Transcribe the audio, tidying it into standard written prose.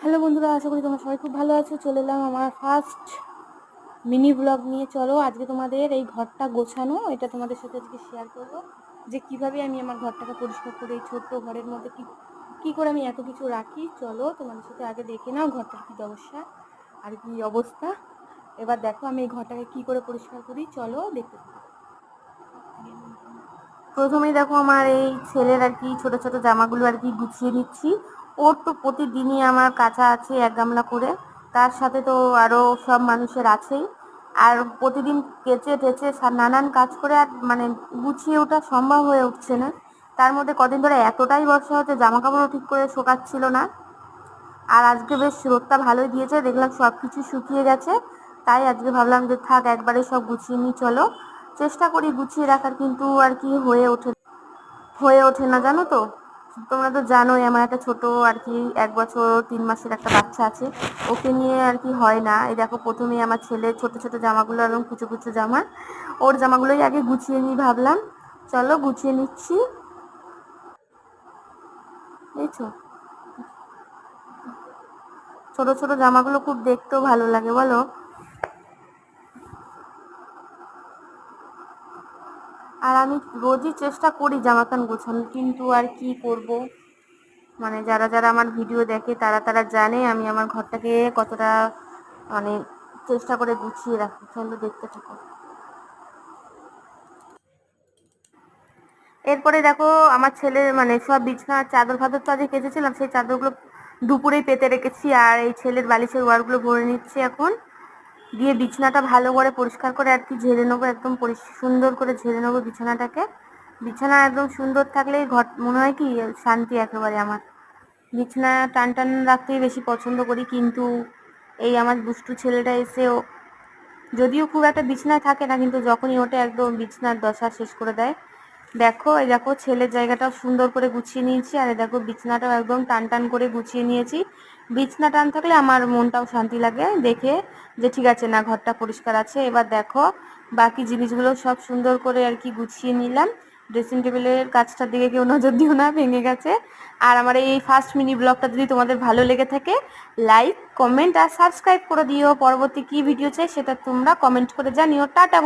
Hello বন্ধুরা, আশা করি তোমরা সবাই খুব ভালো আছো। চলে এলাম আমার ফার্স্ট মিনি ব্লগ নিয়ে। চলো আজকে তোমাদের এই ঘরটা গোছানো, এটা তোমাদের সাথে আজকে শেয়ার করব যে কিভাবে আমি আমার ঘরটাকে পরিষ্কার করে এই ছোট্ট ঘরের মধ্যে কি করে আমি এত কিছু রাখি। চলো তোমাদের সাথে আগে দেখে নাও ঘরটার কী সমস্যা আর কি অবস্থা। এবার দেখো আমি এই ঘরটাকে কি করে পরিষ্কার করি, চলো দেখতে থাকো। প্রথমেই দেখো আমার এই ছেলের আর কি ছোট ছোট জামাগুলো আর কি গুছিয়ে নিচ্ছি। ওর তো প্রতিদিনই আমার কাঁচা আছে 1 গামলা করে, তার সাথে তো আরও সব মানুষের আছেই। আর প্রতিদিন কেচে টেচে নানান কাজ করে আর মানে গুছিয়ে ওঠা সম্ভব হয়ে উঠছে না। তার মধ্যে কদিন ধরে এতটাই বর্ষা হচ্ছে, জামা কাপড়ও ঠিক করে শোকাচ্ছিল না। আর আজকে বেশ রোদটা ভালোই দিয়েছে, দেখলাম সব কিছু শুকিয়ে গেছে। তাই আজকে ভাবলাম যে থাক একবারে সব গুছিয়ে নিই। চলো চেষ্টা করি গুছিয়ে রাখার, কিন্তু আর কি হয়ে ওঠে না, জানো তো। তোমরা তো জানোই আমার একটা ছোট আর কি 1 বছর 3 মাসের একটা বাচ্চা আছে, ওকে নিয়ে আর কি হয় না। এই দেখো প্রথমেই আমার ছেলে ছোট ছোট জামাগুলো এবং কুচো কুচো জামা, ওর জামাগুলোই আগে গুছিয়ে নিই ভাবলাম। চলো গুছিয়ে নিচ্ছি। বুঝছো, ছোট ছোট জামাগুলো খুব দেখতেও ভালো লাগে বলো। আর আমি রোজই চেষ্টা করি জামা প্যান্ট গোছানোর, কিন্তু আর কি করব, মানে যারা যারা আমার ভিডিও দেখে তারা তারা জানে আমি আমার ঘরটাকে কতটা মানে চেষ্টা করে গুছিয়ে রাখি। চলো দেখতে থাকো। এরপরে দেখো আমার ছেলে মানে সব বিছানার চাদর ফাদর তো আজকে কেচেছিলাম, সেই চাদরগুলো দুপুরেই পেতে রেখেছি। আর এই ছেলের বালিশের ওয়ারগুলো ভরে নিচ্ছি এখন, দিয়ে বিছানাটা ভালো করে পরিষ্কার করে আর কি ঝেড়ে নেবো, একদম সুন্দর করে ঝেড়ে নেবো বিছানাটাকে। বিছানা একদম সুন্দর থাকলেই ঘর মনে হয় কি শান্তি একেবারে। আমার বিছানা টান টান রাখতেই বেশি পছন্দ করি, কিন্তু এই আমার দুষ্টু ছেলেটা এসেও যদিও খুব একটা বিছানায় থাকে না, কিন্তু যখনই ওঠে একদম বিছানার দশা শেষ করে দেয়। দেখো এই দেখো ছেলের জায়গাটাও সুন্দর করে গুছিয়ে নিয়েছি, আর দেখো বিছানাটাও একদম টান টান করে গুছিয়ে নিয়েছি। বিছানা টান থাকলে আমার মনটাও শান্তি লাগে দেখে, যে ঠিক আছে না ঘরটা পরিষ্কার আছে। এবার দেখো বাকি জিনিসগুলো সব সুন্দর করে আর কি গুছিয়ে নিলাম। ড্রেসিং টেবিলের কাজটার দিকে কেউ নজর দিও না, ভেঙে গেছে। আর আমার এই ফার্স্ট মিনি ব্লগটা যদি তোমাদের ভালো লেগে থাকে, লাইক কমেন্ট আর সাবস্ক্রাইব করে দিও। পরবর্তী কি ভিডিও চাই সেটা তোমরা কমেন্ট করে জানিও। টাটা।